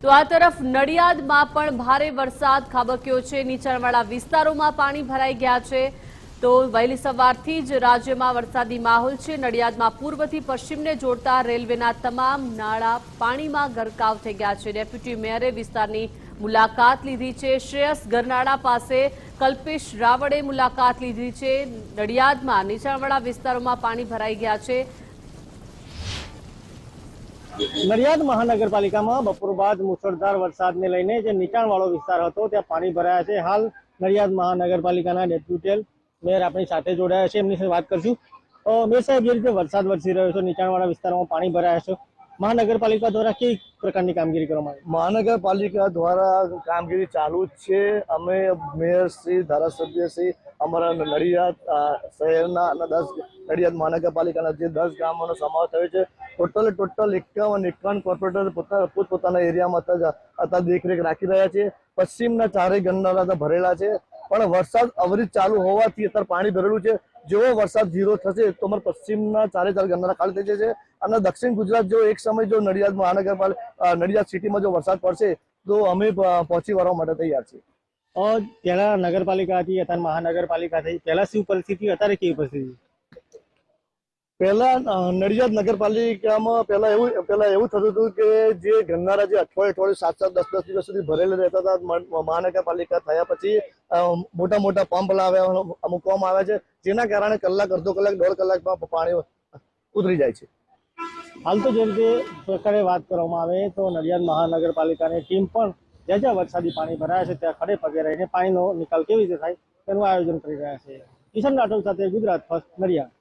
તો આ તરફ નડિયાદમાં પણ ભારે વરસાદ ખાબક્યો છે। નીચાણવાળા વિસ્તારોમાં પાણી ભરાઈ ગયા છે। તો વહેલી સવારથી જ રાજ્યમાં વરસાદી માહોલ છે। નડિયાદમાં પૂર્વથી પશ્ચિમને જોડતા રેલવેના તમામ નાળા પાણીમાં ગરકાવ થઈ ગયા છે। ડેપ્યુટી મેયરે વિસ્તારની મુલાકાત લીધી છે। શ્રેયસ ગરનાળા પાસે કલ્પેશ રાવળે મુલાકાત લીધી છે। નડિયાદમાં નીચાણવાળા વિસ્તારોમાં પાણી ભરાઈ ગયા છે। નડિયાદ મહાનગરપાલિકામાં બપોર બાદ મુસળધાર વરસાદને લઈને જે નીચાણવાળો વિસ્તાર હતો ત્યાં પાણી ભરાયા છે। હાલ નડિયાદ મહાનગરપાલિકાના ડેપ્યુટી મેયર આપણી સાથે જોડાયા છે, એમની સાથે વાત કરશું। મેયર સાહેબ, જે રીતે વરસાદ વરસી રહ્યો છે, નીચાણવાળા વિસ્તારોમાં પાણી ભરાયા છે, મહાનગરપાલિકા દ્વારા કઈ પ્રકારની કામગીરી કરવામાં આવી? મહાનગરપાલિકા દ્વારા કામગીરી ચાલુ જ છે। અમે મેયર શ્રી, ધારાસભ્ય શ્રી, અમારા નડિયાદ શહેરના નડિયાદ મહાનગરપાલિકાના જે 10 ગામોનો સમાવેશ થયો છે। ટોટલ 51 કોર્પોરેટર પોતપોતાના એરિયામાં અત્યારે દેખરેખ રાખી રહ્યા છે। પશ્ચિમના ચારેય ગરનાળા ભરેલા છે, પણ વરસાદ અવિરત ચાલુ હોવાથી અત્યારે પાણી ભરેલું છે। જેવો વરસાદ ઝીરો થશે તો અમારા પશ્ચિમના ચારે ગરનાળા ખાલી થઈ જશે અને દક્ષિણ ગુજરાત જો એક સમય જો નડિયાદ મહાનગરપાલિકા નડિયાદ સિટીમાં જો વરસાદ પડશે તો અમે પહોંચી વળવા માટે તૈયાર છીએ। પહેલા નગરપાલિકા હતી, અત્યારે મહાનગરપાલિકા થઈ, પહેલા શું પરિસ્થિતિ, અત્યારે કેવી પરિસ્થિતિ? પહેલા નડિયાદ નગરપાલિકામાં પહેલા એવું થતું હતું કે જે ગરનાળા જે અઠવાડિયે 7-10 દિવસ સુધી ભરેલા રહેતા હતા। મહાનગરપાલિકા થયા પછી મોટા પંપ લાવ્યા મૂકવામાં આવ્યા છે, જેના કારણે કલાક, અડધો કલાક, 1.5 કલાકમાં પાણી ઉતરી જાય છે। હાલ તો જે રીતે પ્રકારે વાત કરવામાં આવે તો નડિયાદ મહાનગરપાલિકાની ટીમ પણ જ્યાં વરસાદી પાણી ભરાયા છે ત્યાં ખડે પગે રહીને પાણીનો નિકાલ કેવી રીતે થાય તેનું આયોજન કરી રહ્યા છે। કિશન રાઠોડ સાથે ગુજરાત ફર્સ્ટ, નડિયાદ।